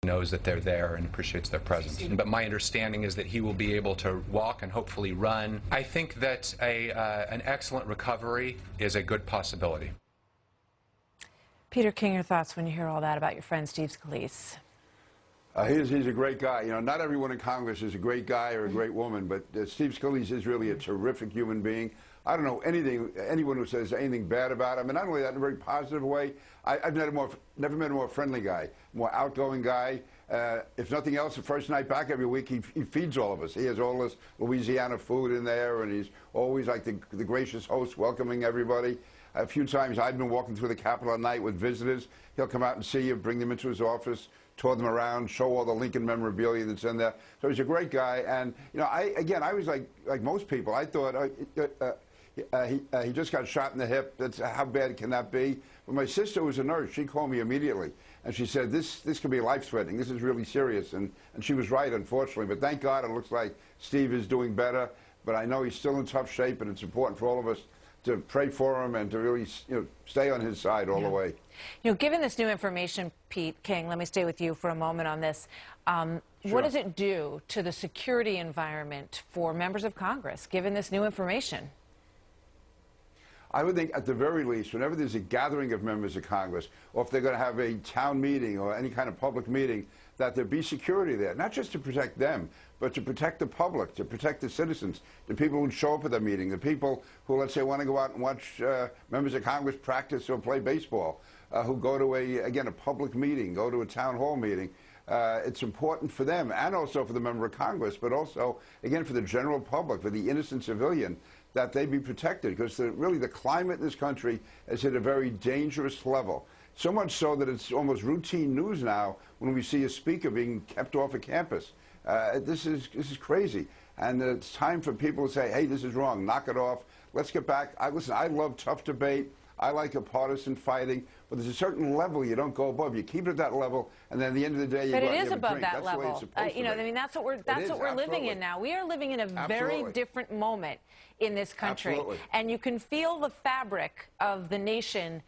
knows that they're there and appreciates their presence. But my understanding is that he will be able to walk and hopefully run. I think that an excellent recovery is a good possibility. Peter King, your thoughts when you hear all that about your friend Steve Scalise? He's a great guy. You know, not everyone in Congress is a great guy or a great woman, but Steve Scalise is really a terrific human being. I don't know anyone who says anything bad about him, and not only that, in a very positive way. I've never met a more friendly guy, more outgoing guy. If nothing else, the first night back every week, he feeds all of us. He has all this Louisiana food in there, and he's always like the gracious host, welcoming everybody. A few times I've been walking through the Capitol at night with visitors. He'll come out and see you, bring them into his office, tour them around, show all the Lincoln memorabilia that's in there. So he's a great guy. And, you know, I was like most people. I thought he just got shot in the hip. That's, how bad can that be? But my sister was a nurse. She called me immediately. And she said, this could be life-threatening. This is really serious. And she was right, unfortunately. But thank God it looks like Steve is doing better. But I know he's still in tough shape, and it's important for all of us to pray for him and to really, stay on his side all the way. You know, given this new information, Pete King, let me stay with you for a moment on this. Sure. What does it do to the security environment for members of Congress, given this new information? I would think, at the very least, whenever there's a gathering of members of Congress, or if they're going to have a town meeting or any kind of public meeting, that there be security there, not just to protect them, but to protect the public, to protect the citizens, the people who show up at the meeting, the people who, let's say, want to go out and watch members of Congress practice or play baseball, who go to a public meeting, go to a town hall meeting. It's important for them, and also for the member of Congress, but also, again, for the general public, for the innocent civilian, that they be protected, because really the climate in this country is at a very dangerous level. So much so that it's almost routine news now when we see a speaker being kept off a campus. This is crazy. And it's time for people to say, hey, this is wrong, knock it off. Let's get back. Listen, I love tough debate. I like a partisan fighting, but there's a certain level you don't go above. You keep it at that level, and then at the end of the day, you go out and have a drink. But it is above that level. You know, I mean, that's what we're living in now. We are living in a very different moment in this country, and you can feel the fabric of the nation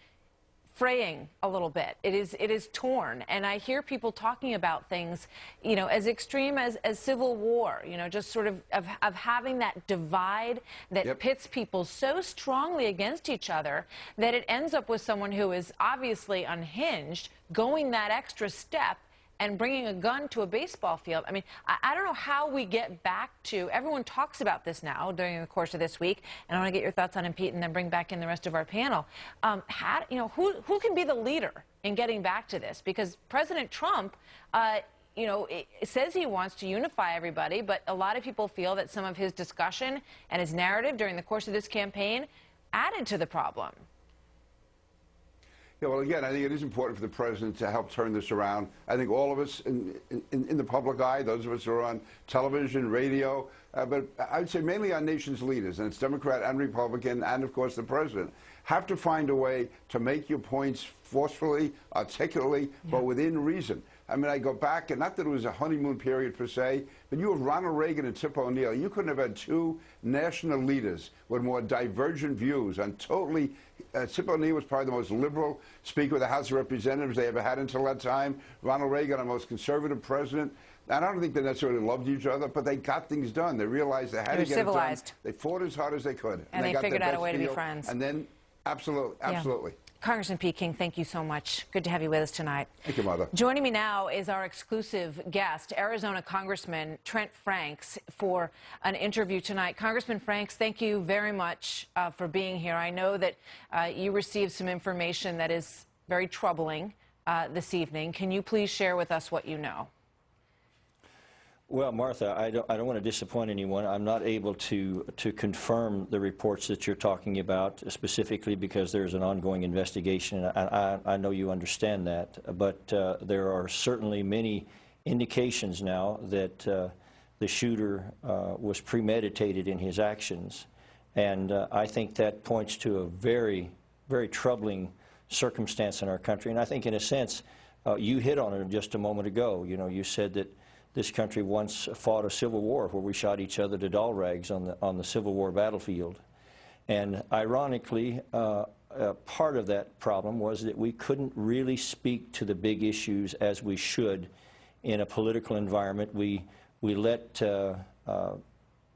fraying a little bit. It is torn, and I hear people talking about things, you know, as extreme as civil war, you know, just sort of having that divide that pits people so strongly against each other that it ends up with someone who is obviously unhinged going that extra step and bringing a gun to a baseball field. I mean, I don't know how we get back to, everyone talks about this now during the course of this week, and I want to get your thoughts on it, Pete, and then bring back in the rest of our panel. Who can be the leader in getting back to this? Because President Trump, you know, it says he wants to unify everybody, but a lot of people feel that some of his discussion and his narrative during the course of this campaign added to the problem. Yeah, well, again, I think it is important for the president to help turn this around. I think all of us in the public eye, those of us who are on television, radio, but I would say mainly our nation's leaders, and it's Democrat and Republican, and of course the president, have to find a way to make your points forcefully, articulately, but within reason. I mean, I go back, and not that it was a honeymoon period per se, but you have Ronald Reagan and Tip O'Neill. You couldn't have had two national leaders with more divergent views on totally. Tip O'Neill was probably the most liberal Speaker of the House of Representatives they ever had until that time. Ronald Reagan, the most conservative president. And I don't think they necessarily loved each other, but they got things done. They realized they had to get it done. They fought as hard as they could. And they figured out a way to be friends. And then, absolutely. Congressman Pete King, thank you so much. Good to have you with us tonight. Thank you, Mother. Joining me now is our exclusive guest, Arizona Congressman Trent Franks, for an interview tonight. Congressman Franks, thank you very much for being here. I know that you received some information that is very troubling this evening. Can you please share with us what you know? Well, Martha, I don't want to disappoint anyone. I'm not able to confirm the reports that you're talking about, specifically because there's an ongoing investigation. I know you understand that, but there are certainly many indications now that the shooter was premeditated in his actions, and I think that points to a very, very troubling circumstance in our country. And I think, in a sense, you hit on it just a moment ago. You know, you said that this country once fought a civil war where we shot each other to doll rags on the Civil War battlefield. And ironically, part of that problem was that we couldn't really speak to the big issues as we should in a political environment. We let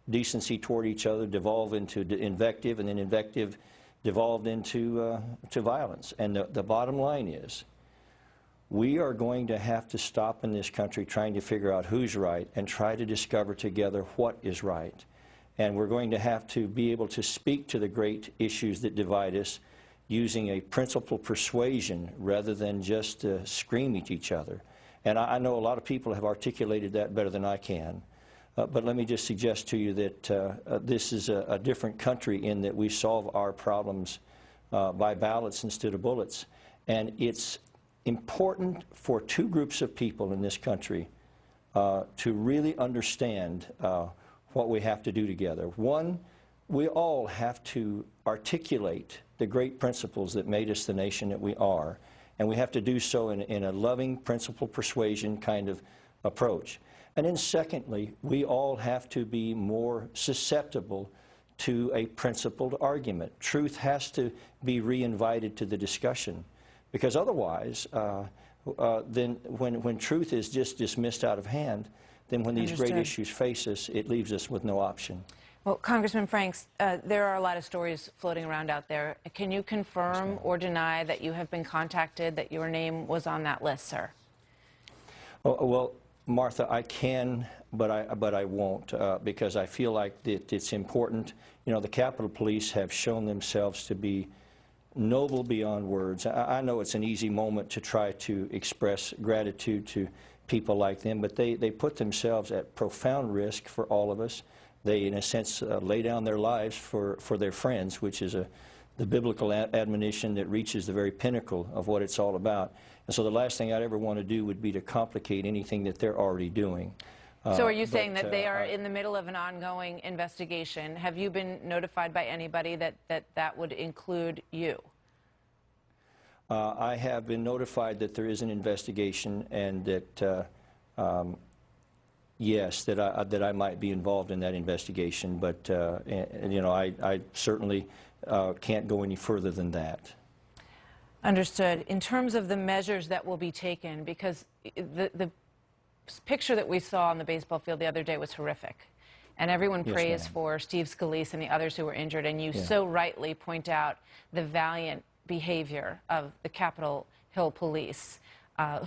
decency toward each other devolve into invective, and then invective devolved into to violence. And the bottom line is, we are going to have to stop in this country trying to figure out who's right and try to discover together what is right. And we're going to have to be able to speak to the great issues that divide us using a principled persuasion rather than just scream at each other. And I know a lot of people have articulated that better than I can. But let me just suggest to you that this is a different country in that we solve our problems by ballots instead of bullets. And it's important for two groups of people in this country to really understand what we have to do together. One, we all have to articulate the great principles that made us the nation that we are, and we have to do so in a loving, principled persuasion kind of approach. And then secondly, we all have to be more susceptible to a principled argument. Truth has to be re-invited to the discussion, because otherwise, then when truth is just dismissed out of hand, then when these great issues face us, it leaves us with no option. Well, Congressman Franks, there are a lot of stories floating around out there. Can you confirm or deny that you have been contacted, that your name was on that list, sir? Well, Martha, I can, but I won't, because I feel like it's important. You know, the Capitol Police have shown themselves to be noble beyond words. I know it's an easy moment to try to express gratitude to people like them, but they put themselves at profound risk for all of us. They, in a sense, lay down their lives for their friends, which is the biblical admonition that reaches the very pinnacle of what it's all about. And so the last thing I'd ever want to do would be to complicate anything that they're already doing. So are you saying that they are in the middle of an ongoing investigation? Have you been notified by anybody that would include you? I have been notified that there is an investigation, and that, yes, that I might be involved in that investigation. But, you know, I certainly can't go any further than that. Understood. In terms of the measures that will be taken, because the picture that we saw on the baseball field the other day was horrific, and everyone praised for Steve Scalise and the others who were injured, and you so rightly point out the valiant behavior of the Capitol Hill Police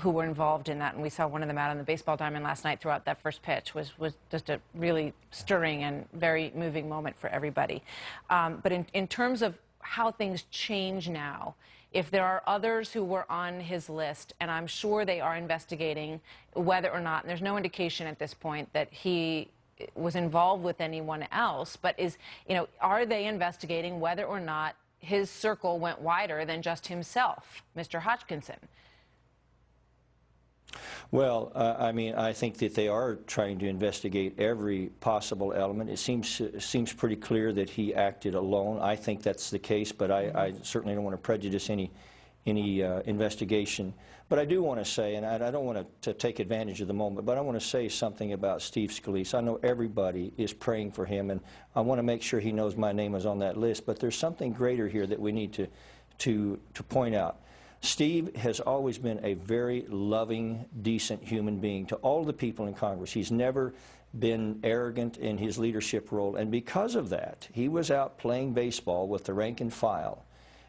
who were involved in that, and we saw one of them out on the baseball diamond last night throughout that first pitch. Was just a really stirring and very moving moment for everybody. But in terms of how things change now, if there are others who were on his list, and I'm sure they are investigating whether or not, and there's no indication at this point that he was involved with anyone else, but are they investigating whether or not his circle went wider than just himself, Mr. Hodgkinson? Well, I mean, I think that they are trying to investigate every possible element. It seems pretty clear that he acted alone. I think that's the case, but I certainly don't want to prejudice any investigation. But I do want to say, and I don't want to take advantage of the moment, but I want to say something about Steve Scalise. I know everybody is praying for him, and I want to make sure he knows my name is on that list. But there's something greater here that we need to point out. Steve has always been a very loving, decent human being to all the people in Congress. He's never been arrogant in his leadership role, and because of that, he was out playing baseball with the rank and file,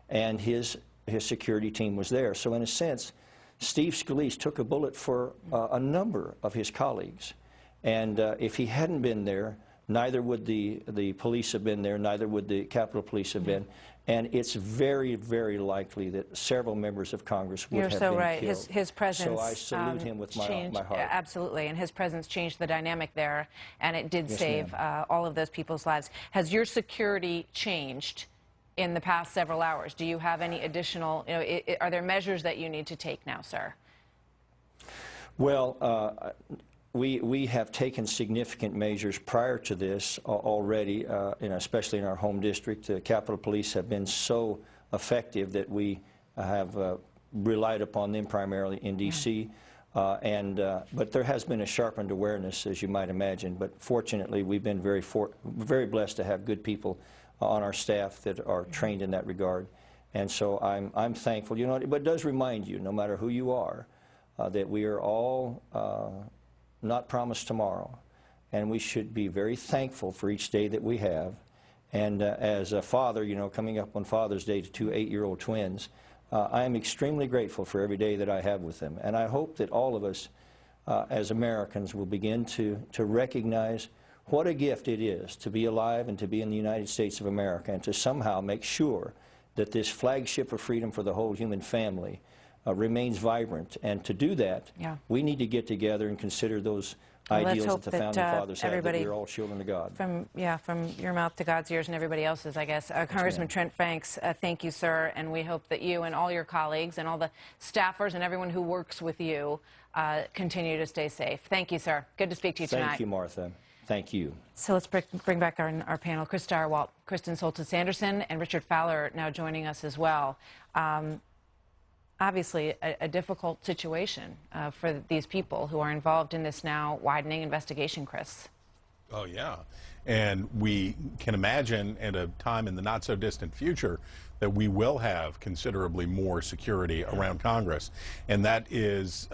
and his security team was there. So in a sense, Steve Scalise took a bullet for a number of his colleagues, and if he hadn't been there, neither would the police have been there, neither would the Capitol Police have been. And it's very, very likely that several members of Congress would have been killed. You're so right. His presence so I salute him with my heart. Absolutely, and his presence changed the dynamic there, and it did save all of those people's lives. Has your security changed in the past several hours? Do you have any additional, are there measures that you need to take now, sir? Well, we have taken significant measures prior to this already, especially in our home district. The Capitol Police have been so effective that we have relied upon them primarily in D.C. But there has been a sharpened awareness, as you might imagine. But fortunately, we've been very blessed to have good people on our staff that are trained in that regard. And so I'm thankful. But it does remind you, no matter who you are, that we are all not promised tomorrow, and we should be very thankful for each day that we have. And as a father, you know, coming up on Father's Day to two 8-year-old twins, I am extremely grateful for every day that I have with them. And I hope that all of us as Americans will begin to recognize what a gift it is to be alive and to be in the United States of America, and to somehow make sure that this flagship of freedom for the whole human family remains vibrant. And to do that, we need to get together and consider those ideals that the Founding Fathers had, that we're all children of God. From your mouth to God's ears and everybody else's, I guess. Congressman Trent Franks, thank you, sir, and we hope that you and all your colleagues and all the staffers and everyone who works with you continue to stay safe. Thank you, sir. Good to speak to you tonight. Thank you, Martha. Thank you. So let's bring back our panel. Chris Starwalt, Kristen Soltis-Anderson, and Richard Fowler now joining us as well. Obviously, a difficult situation for these people who are involved in this now widening investigation, Chris. Oh, yeah. And we can imagine at a time in the not-so-distant future that we will have considerably more security around Congress. And that is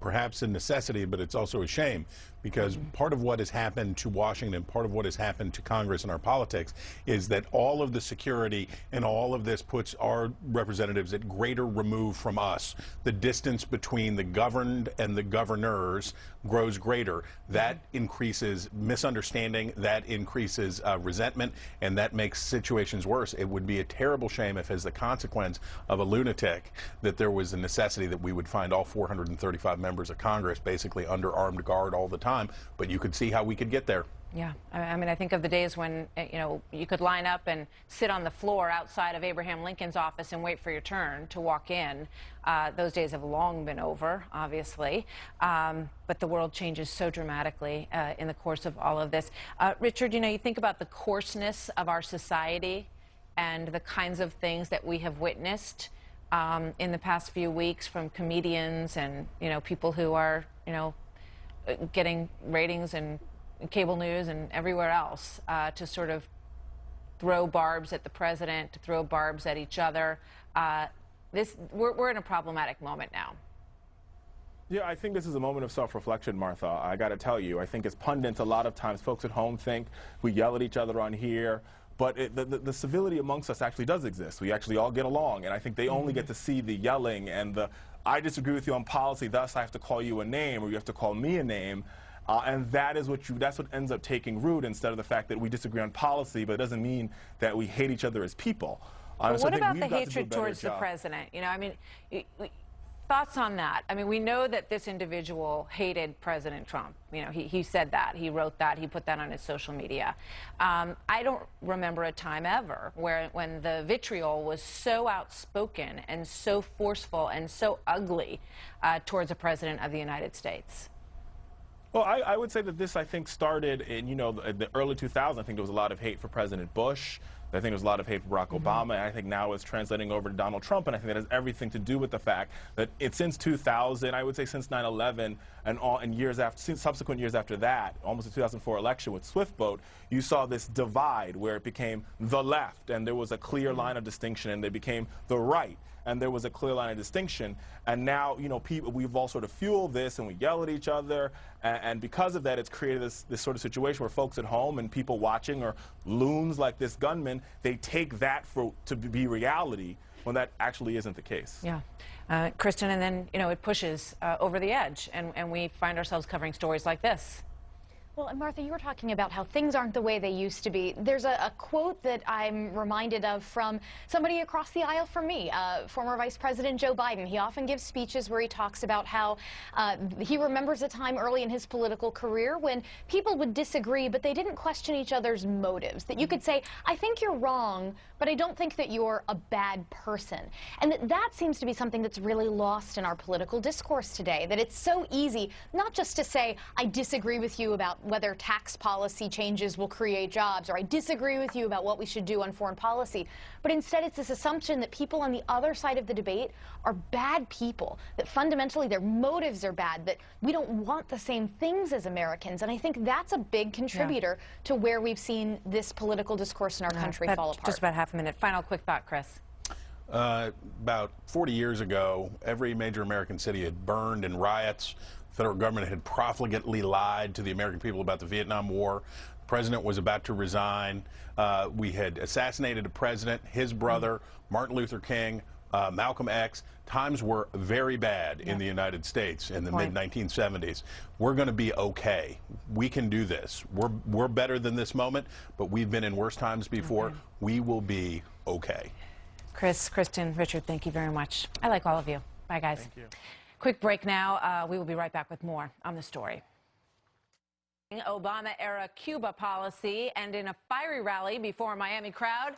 perhaps a necessity, but it's also a shame, because part of what has happened to Washington, part of what has happened to Congress and our politics, is that all of the security and all of this puts our representatives at greater remove from us. The distance between the governed and the governors grows greater. That increases misunderstanding, that increases resentment, and that makes situations worse. It would be a terrible shame if, as the consequence of a lunatic, that there was a necessity that we would find all 435 members of Congress basically under armed guard all the time. But you could see how we could get there. Yeah, I mean, I think of the days when, you know, you could line up and sit on the floor outside of Abraham Lincoln's office and wait for your turn to walk in. Those days have long been over, obviously. But the world changes so dramatically in the course of all of this. Richard, you know, you think about the coarseness of our society and the kinds of things that we have witnessed in the past few weeks from comedians and, you know, people who are, you know, getting ratings and cable news and everywhere else to sort of throw barbs at the president, to throw barbs at each other. We're in a problematic moment now. Yeah, I think this is a moment of self-reflection, Martha. I got to tell you, I think as pundits, a lot of times folks at home think we yell at each other on here, but the civility amongst us actually does exist. We actually all get along, and I think they only get to see the yelling and the I disagree with you on policy, thus I have to call you a name, or you have to call me a name. And that's what ends up taking root, instead of the fact that we disagree on policy, but it doesn't mean that we hate each other as people. But what about the hatred towards the president? You know, I mean, thoughts on that? I mean, we know that this individual hated President Trump. You know, he said that, he wrote that, he put that on his social media. I don't remember a time ever when the vitriol was so outspoken and so forceful and so ugly towards a president of the United States. Well, I would say that this, I think, started in, you know, the early 2000s. I think there was a lot of hate for President Bush. I think there was a lot of hate for Barack Obama, and I think now it's translating over to Donald Trump, and I think that has everything to do with the fact that since 2000, I would say since 9/11, and years after, subsequent years after that, almost the 2004 election with Swift Boat, you saw this divide where it became the left, and there was a clear line of distinction, and they became the right, and there was a clear line of distinction. And now, you know, we've all sort of fueled this, and we yell at each other, and because of that, it's created this sort of situation where folks at home and people watching, or loons like this gunman, they take that to be reality when that actually isn't the case. Yeah. Kristen, and then, you know, it pushes over the edge, and we find ourselves covering stories like this. Well, and Martha, you were talking about how things aren't the way they used to be. There's a quote that I'm reminded of from somebody across the aisle from me, former Vice President Joe Biden. He often gives speeches where he talks about how he remembers a time early in his political career when people would disagree, but they didn't question each other's motives. That you could say, I think you're wrong, but I don't think that you're a bad person. And that seems to be something that's really lost in our political discourse today, that it's so easy not just to say, I disagree with you about whether tax policy changes will create jobs, or I disagree with you about what we should do on foreign policy, but instead it's this assumption that people on the other side of the debate are bad people, that fundamentally their motives are bad, that we don't want the same things as Americans. And I think that's a big contributor to where we've seen this political discourse in our country fall apart. Just about half a minute. Final quick thought, Chris. About 40 years ago, every major American city had burned in riots. The federal government had profligately lied to the American people about the Vietnam War. The president was about to resign. We had assassinated a president, his brother, Martin Luther King, Malcolm X. Times were very bad in the United States in the mid-1970s. We're going to be okay. We can do this. We're better than this moment, but we've been in worse times before. We will be okay. Chris, Kristen, Richard, thank you very much. I like all of you. Bye, guys. Thank you. Quick break now. We will be right back with more on the story. Obama-era Cuba policy, and in a fiery rally before a Miami crowd,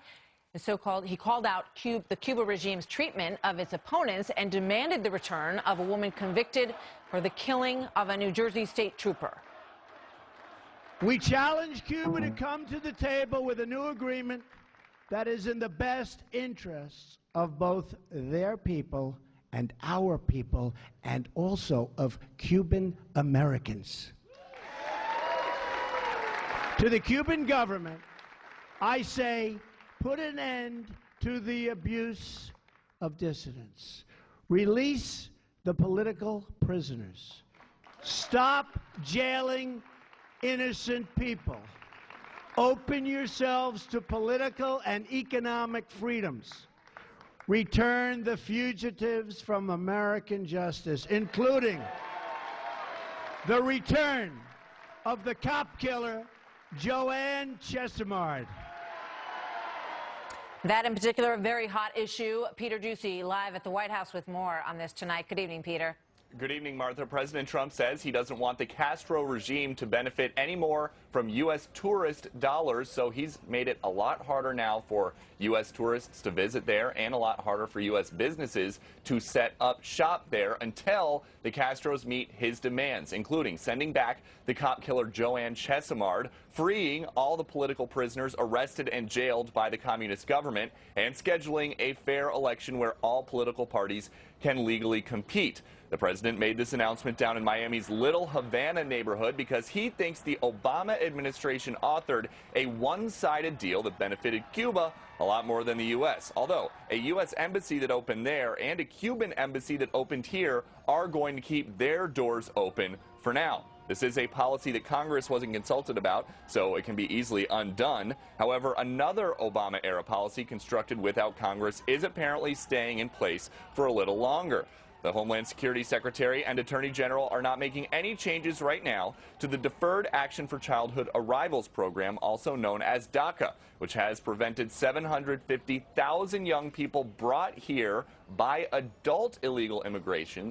he called out the Cuba regime's treatment of its opponents and demanded the return of a woman convicted for the killing of a New Jersey state trooper. We challenge Cuba to come to the table with a new agreement that is in the best interests of both their people and our people, and also of Cuban Americans. To the Cuban government, I say, put an end to the abuse of dissidents. Release the political prisoners. Stop jailing innocent people. Open yourselves to political and economic freedoms. Return the fugitives from American justice, including the return of the cop killer, Joanne Chesimard. That in particular, a very hot issue. Peter Ducey live at the White House with more on this tonight. Good evening, Peter. Good evening, Martha. President Trump says he doesn't want the Castro regime to benefit any more from U.S. tourist dollars, so he's made it a lot harder now for U.S. tourists to visit there and a lot harder for U.S. businesses to set up shop there until the Castros meet his demands, including sending back the cop killer Joanne Chesimard, freeing all the political prisoners arrested and jailed by the communist government, and scheduling a fair election where all political parties can legally compete. The president made this announcement down in Miami's Little Havana neighborhood because he thinks the Obama administration authored a one-sided deal that benefited Cuba a lot more than the U.S. Although a U.S. embassy that opened there and a Cuban embassy that opened here are going to keep their doors open for now. This is a policy that Congress wasn't consulted about, so it can be easily undone. However, another Obama-era policy constructed without Congress is apparently staying in place for a little longer. The Homeland Security Secretary and Attorney General are not making any changes right now to the Deferred Action for Childhood Arrivals program, also known as DACA, which has prevented 750,000 young people brought here by adult illegal immigrants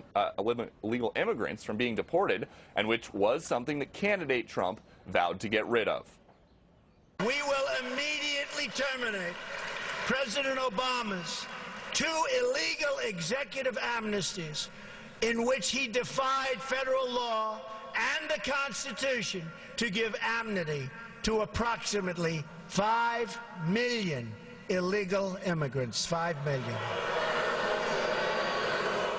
from being deported, and which was something that candidate Trump vowed to get rid of. We will immediately terminate President Obama's 2 illegal executive amnesties in which he defied federal law and the Constitution to give amnesty to approximately 5 million illegal immigrants. 5 million.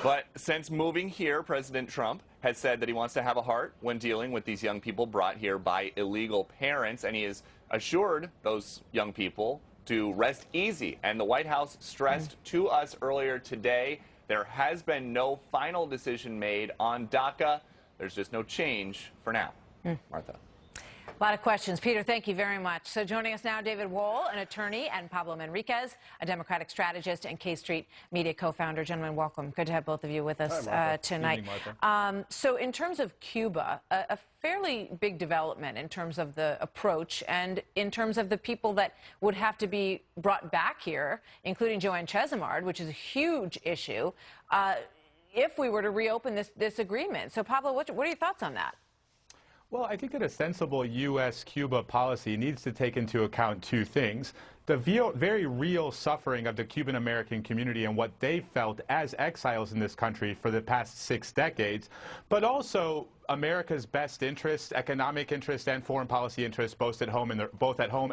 But since moving here, President Trump has said that he wants to have a heart when dealing with these young people brought here by illegal parents, and he has assured those young people to rest easy. And the White House stressed to us earlier today there has been no final decision made on DACA. There's just no change for now. Martha. A lot of questions. Peter, thank you very much. So joining us now, David Wohl, an attorney, and Pablo Manriquez, a Democratic strategist and K Street Media co-founder. Gentlemen, welcome. Good to have both of you with us tonight. Evening, so in terms of Cuba, a fairly big development in terms of the approach and in terms of the people that would have to be brought back here, including Joanne Chesimard, which is a huge issue, if we were to reopen this agreement. So, Pablo, what are your thoughts on that? Well, I think that a sensible U.S.-Cuba policy needs to take into account 2 things. The very real suffering of the Cuban-American community and what they felt as exiles in this country for the past 6 decades, but also America's best interest, economic interest, and foreign policy interest, both at home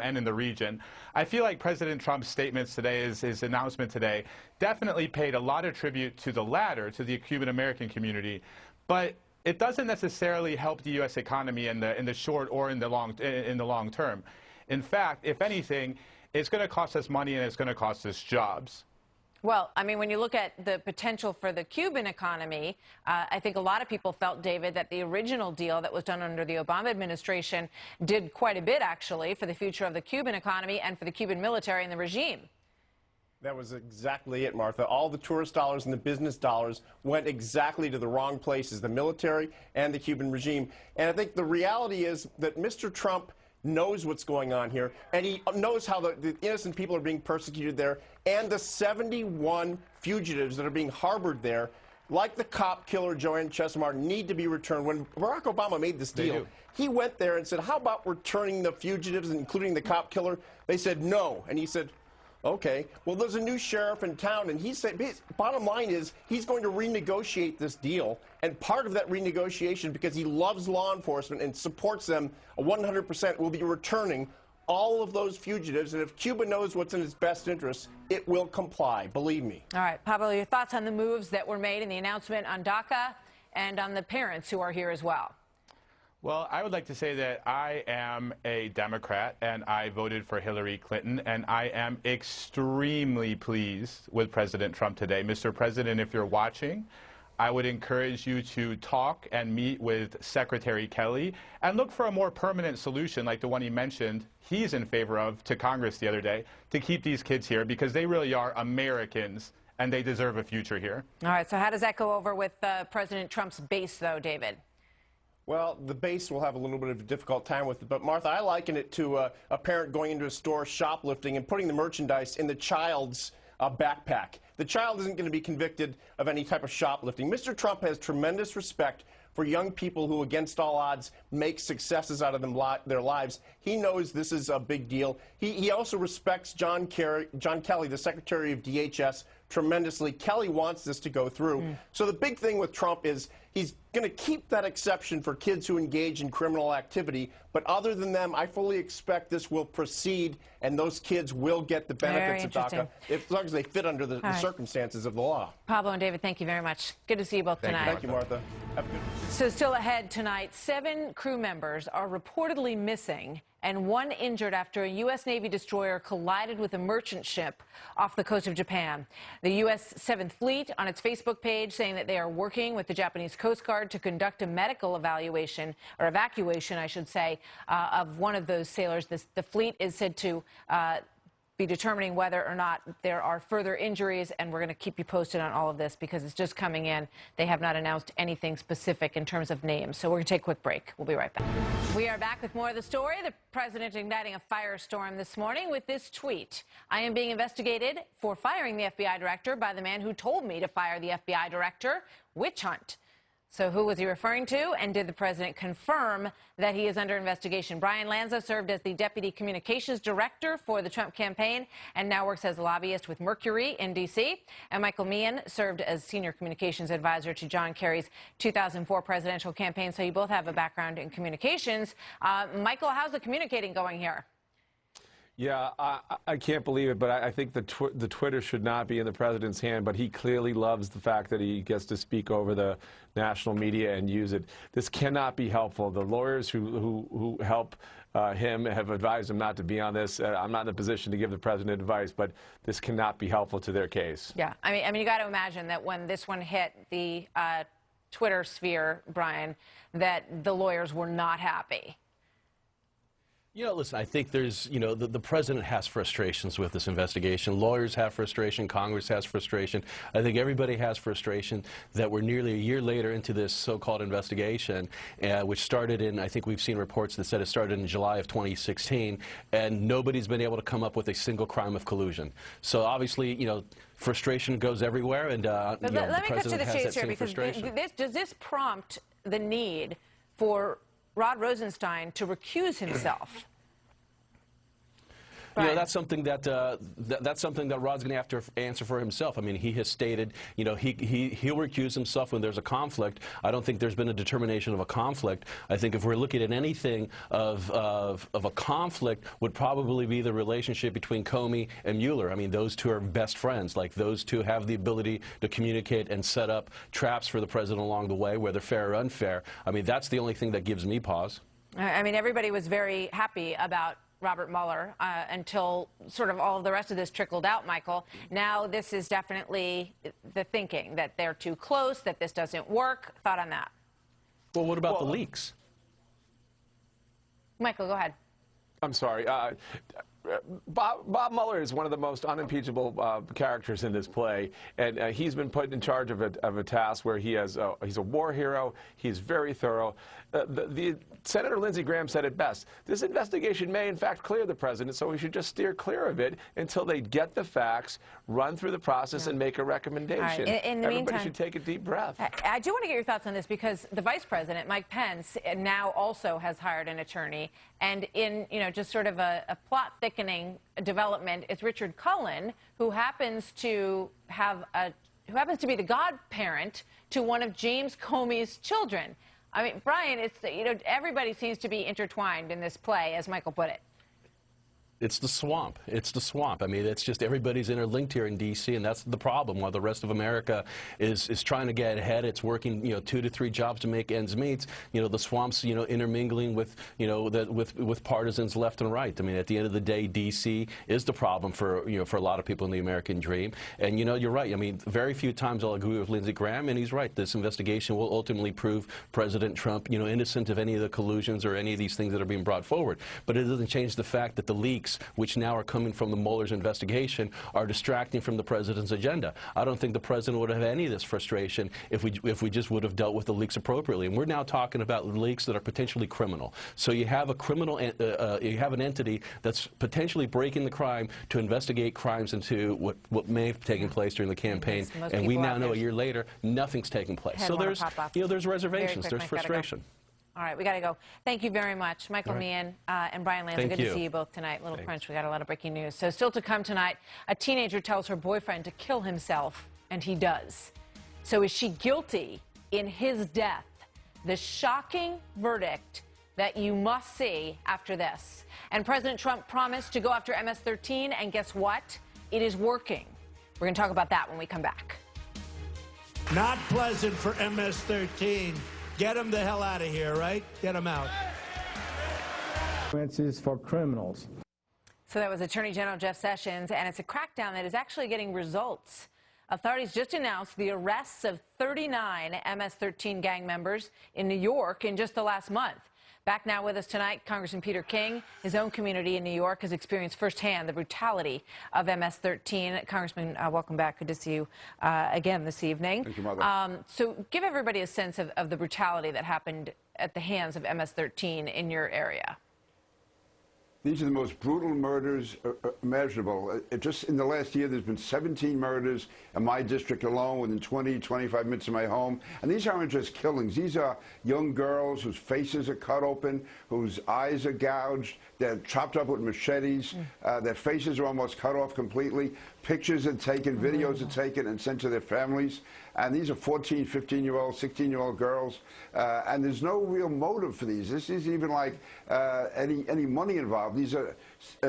and in the region. I feel like President Trump's statements today, his announcement today, definitely paid a lot of tribute to the latter, to the Cuban-American community, but it doesn't necessarily help the U.S. economy in the short or in the long term. In fact, if anything, it's going to cost us money and it's going to cost us jobs. Well, I mean, when you look at the potential for the Cuban economy, I think a lot of people felt, David, that the original deal that was done under the Obama administration did quite a bit, actually, for the future of the Cuban economy and for the Cuban military and the regime. That was exactly it, Martha. All the tourist dollars and the business dollars went exactly to the wrong places, the military and the Cuban regime. And I think the reality is that Mr. Trump knows what's going on here, and he knows how the innocent people are being persecuted there, and the 71 fugitives that are being harbored there, like the cop killer Joanne Chesimard, need to be returned. When Barack Obama made this deal, he went there and said, how about returning the fugitives, including the cop killer? They said no, and he said, okay, well, there's a new sheriff in town, and he said, bottom line is, he's going to renegotiate this deal, and part of that renegotiation, because he loves law enforcement and supports them 100%, will be returning all of those fugitives, and if Cuba knows what's in its best interest, it will comply, believe me. All right, Pablo, your thoughts on the moves that were made in the announcement on DACA and on the parents who are here as well? Well, I would like to say that I am a Democrat, and I voted for Hillary Clinton, and I am extremely pleased with President Trump today. Mr. President, if you're watching, I would encourage you to talk and meet with Secretary Kelly and look for a more permanent solution like the one he mentioned he's in favor of to Congress the other day to keep these kids here, because they really are Americans and they deserve a future here. All right, so how does that go over with President Trump's base, though, David? Well, the base will have a little bit of a difficult time with it, but Martha, I liken it to a parent going into a store shoplifting and putting the merchandise in the child's backpack. The child isn't going to be convicted of any type of shoplifting. Mr. Trump has tremendous respect for young people who, against all odds, make successes out of their lives. He knows this is a big deal. He also respects John Kelly, the Secretary of DHS, tremendously. Kelly wants this to go through. So the big thing with Trump is he's going to keep that exception for kids who engage in criminal activity. But other than them, I fully expect this will proceed, and those kids will get the benefits of DACA as long as they fit under the circumstances of the law. Pablo and David, thank you very much. Good to see you both tonight. Thank you, Martha. Have a good one. So still ahead tonight, 7 crew members are reportedly missing and 1 injured after a U.S. Navy destroyer collided with a merchant ship off the coast of Japan. The U.S. 7th Fleet on its Facebook page saying that they are working with the Japanese Coast Guard to conduct a medical evaluation, or evacuation, I should say, of one of those sailors. The fleet is said to be determining whether or not there are further injuries, and we're going to keep you posted on all of this because it's just coming in. They have not announced anything specific in terms of names. So we're going to take a quick break. We'll be right back. We are back with more of the story. The president igniting a firestorm this morning with this tweet. I am being investigated for firing the FBI director by the man who told me to fire the FBI director. Witch hunt. So who was he referring to, and did the president confirm that he is under investigation? Brian Lanza served as the deputy communications director for the Trump campaign and now works as a lobbyist with Mercury in D.C. And Michael Meehan served as senior communications advisor to John Kerry's 2004 presidential campaign. So you both have a background in communications. Michael, how's the communicating going here? Yeah, I can't believe it, but I think the Twitter should not be in the president's hand, but he clearly loves the fact that he gets to speak over the national media and use it. This cannot be helpful. The lawyers who help him have advised him not to be on this. I'm not in a position to give the president advice, but this cannot be helpful to their case. Yeah, I mean, you got to imagine that when this one hit the Twitter sphere, Brian, that the lawyers were not happy. You know, listen, I think there's, you know, the president has frustrations with this investigation. Lawyers have frustration. Congress has frustration. I think everybody has frustration that we're nearly a year later into this so-called investigation, which started in, I think we've seen reports that said it started in July of 2016, and nobody's been able to come up with a single crime of collusion. So obviously, you know, frustration goes everywhere, and let me cut to the chase here, because does this prompt the need for Rod Rosenstein to recuse himself? You know, that's something that Rod's going to have to answer for himself. I mean, he has stated, you know, he'll recuse himself when there's a conflict. I don't think there's been a determination of a conflict. I think if we're looking at anything of a conflict, would probably be the relationship between Comey and Mueller. I mean, those two are best friends. Like, those two have the ability to communicate and set up traps for the president along the way, whether fair or unfair. I mean, that's the only thing that gives me pause. I mean, everybody was very happy about Robert Mueller until sort of all of the rest of this trickled out, Michael. Now this is definitely the thinking, that they're too close, that this doesn't work. Thought on that? Well, what about the leaks? Michael, go ahead. I'm sorry. Bob Mueller is one of the most unimpeachable characters in this play, and he's been put in charge of a task where he's a war hero. He's very thorough. The Senator Lindsey Graham said it best. This investigation may, in fact, clear the president, so we should just steer clear of it until they get the facts, run through the process, and make a recommendation. Right. In the Everybody meantime, should take a deep breath. I do want to get your thoughts on this, because the vice president, Mike Pence, now also has hired an attorney, and in just sort of a plot thickening development is Richard Cullen, who happens to be the godparent to one of James Comey's children. I mean, Brian, it's everybody seems to be intertwined in this play, as Michael put it. It's the swamp. It's the swamp. I mean, it's just everybody's interlinked here in D.C., and that's the problem. While the rest of America is trying to get ahead, it's working 2 to 3 jobs to make ends meet. The swamp's intermingling with with partisans left and right. I mean, at the end of the day, D.C. is the problem for for a lot of people in the American dream. And you're right. I mean, very few times I'll agree with Lindsey Graham, and he's right. This investigation will ultimately prove President Trump innocent of any of the collusions or any of these things that are being brought forward. But it doesn't change the fact that the leaks, which now are coming from the Mueller's investigation, are distracting from the president's agenda. I don't think the president would have any of this frustration if we just would have dealt with the leaks appropriately. And we're now talking about leaks that are potentially criminal. So you have a criminal, you have an entity that's potentially breaking the crime to investigate crimes into what may have taken place during the campaign. And we now know a year later nothing's taken place. So there's there's reservations, there's frustration. All right, we got to go. Thank you very much, Michael Meehan and Brian Lanza. Good to see you both tonight. Little Crunch, we got a lot of breaking news. So still to come tonight, a teenager tells her boyfriend to kill himself, and he does. So is she guilty in his death? The shocking verdict that you must see after this. And President Trump promised to go after MS-13, and guess what? It is working. We're going to talk about that when we come back. Not pleasant for MS-13. Get him the hell out of here, right? Get him out. Consequences for criminals. So that was Attorney General Jeff Sessions, and it's a crackdown that is actually getting results. Authorities just announced the arrests of 39 MS-13 gang members in New York in just the last month. Back now with us tonight, Congressman Peter King. His own community in New York has experienced firsthand the brutality of MS-13. Congressman, welcome back. Good to see you again this evening. Thank you, Mother. So give everybody a sense of the brutality that happened at the hands of MS-13 in your area. These are the most brutal murders imaginable. Just in the last year, there's been 17 murders in my district alone, within 20, 25 minutes of my home. And these aren't just killings. These are young girls whose faces are cut open, whose eyes are gouged. They're chopped up with machetes. Their faces are almost cut off completely. Pictures are taken, videos are taken and sent to their families. And these are 14, 15-year-old, 16-year-old girls. And there's no real motive for these. This isn't even like any money involved. These are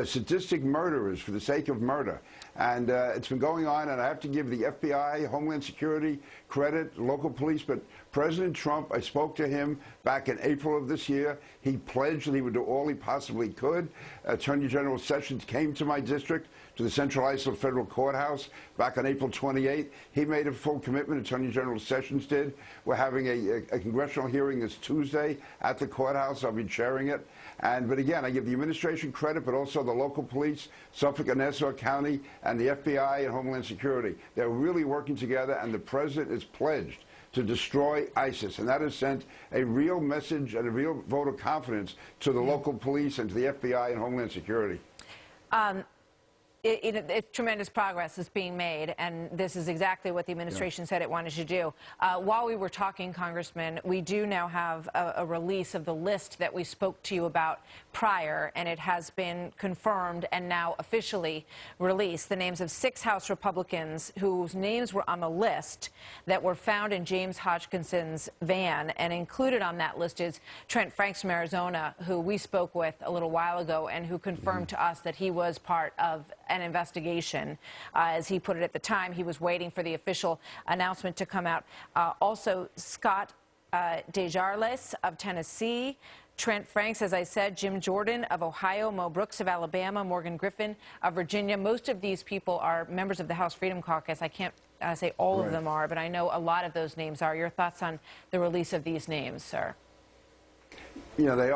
sadistic murderers for the sake of murder. And it's been going on, and I have to give the FBI, Homeland Security, credit, local police, but President Trump, I spoke to him back in April of this year. He pledged that he would do all he possibly could. Attorney General Sessions came to my district, to the Central Islip Federal Courthouse back on April 28th. He made a full commitment, Attorney General Sessions did. We're having a congressional hearing this Tuesday at the courthouse. I'll be chairing it. But again, I give the administration credit, but also the local police, Suffolk and Nassau County, and the FBI and Homeland Security. They're really working together, and the president is pledged to destroy ISIS. And that has sent a real message and a real vote of confidence to the local police and to the FBI and Homeland Security. Tremendous progress is being made, and this is exactly what the administration said it wanted to do. While we were talking, Congressman, we do now have a release of the list that we spoke to you about prior, and it has been confirmed and now officially released. The names of 6 House Republicans whose names were on the list that were found in James Hodgkinson's van, and included on that list is Trent Franks from Arizona, who we spoke with a little while ago and who confirmed to us that he was part of an investigation. As he put it at the time, he was waiting for the official announcement to come out. Also, Scott Desjarlais of Tennessee, Trent Franks, as I said, Jim Jordan of Ohio, Mo Brooks of Alabama, Morgan Griffin of Virginia. Most of these people are members of the House Freedom Caucus. I can't say all of them are, but I know a lot of those names are. Your thoughts on the release of these names, sir? You know, they